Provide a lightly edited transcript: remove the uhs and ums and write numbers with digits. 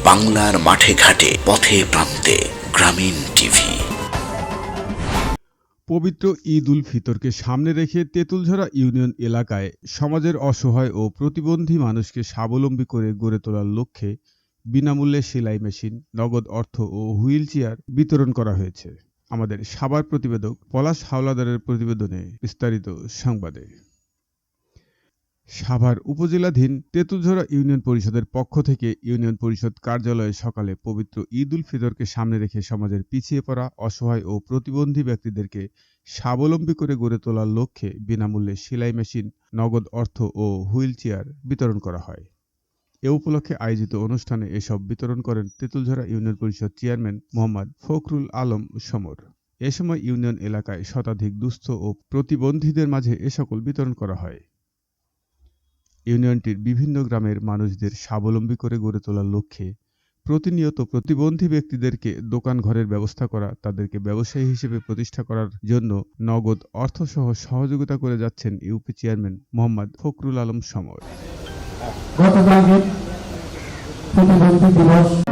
বাংলার মাঠে ঘাটে, পথে প্রান্তে, গ্রামীণ টিভি। পবিত্র ঈদ উল ফিতরকে সামনে রেখে তেঁতুলঝরা ইউনিয়ন এলাকায় সমাজের অসহায় ও প্রতিবন্ধী মানুষকে স্বাবলম্বী করে গড়ে তোলার লক্ষ্যে বিনামূল্যে সেলাই মেশিন, নগদ অর্থ ও হুইল চেয়ার বিতরণ করা হয়েছে। আমাদের সাভার প্রতিবেদক পলাশ হাওলাদারের প্রতিবেদনে বিস্তারিত সংবাদে। সাভার উপজেলাধীন তেঁতুলঝরা ইউনিয়ন পরিষদের পক্ষ থেকে ইউনিয়ন পরিষদ কার্যালয়ে সকালে পবিত্র ঈদ উল ফিতরকে সামনে রেখে সমাজের পিছিয়ে পড়া, অসহায় ও প্রতিবন্ধী ব্যক্তিদেরকে স্বাবলম্বী করে গড়ে তোলার লক্ষ্যে বিনামূল্যে সেলাই মেশিন, নগদ অর্থ ও হুইল চেয়ার বিতরণ করা হয়। এ উপলক্ষে আয়োজিত অনুষ্ঠানে এসব বিতরণ করেন তেঁতুলঝরা ইউনিয়ন পরিষদ চেয়ারম্যান মোহাম্মদ ফখরুল আলম সমর। এ সময় ইউনিয়ন এলাকায় শতাধিক দুস্থ ও প্রতিবন্ধীদের মাঝে এ সকল বিতরণ করা হয়। ইউনিয়নটির বিভিন্ন গ্রামের মানুষদের স্বাবলম্বী করে গড়ে তোলার লক্ষ্যে প্রতিনিয়ত প্রতিবন্ধী ব্যক্তিদেরকে দোকান ঘরের ব্যবস্থা করা, তাদেরকে ব্যবসায়ী হিসেবে প্রতিষ্ঠা করার জন্য নগদ অর্থসহ সহযোগিতা করে যাচ্ছেন ইউপি চেয়ারম্যান মোহাম্মদ ফখরুল আলম সমর। গতকাল প্রতিবন্ধী দিবস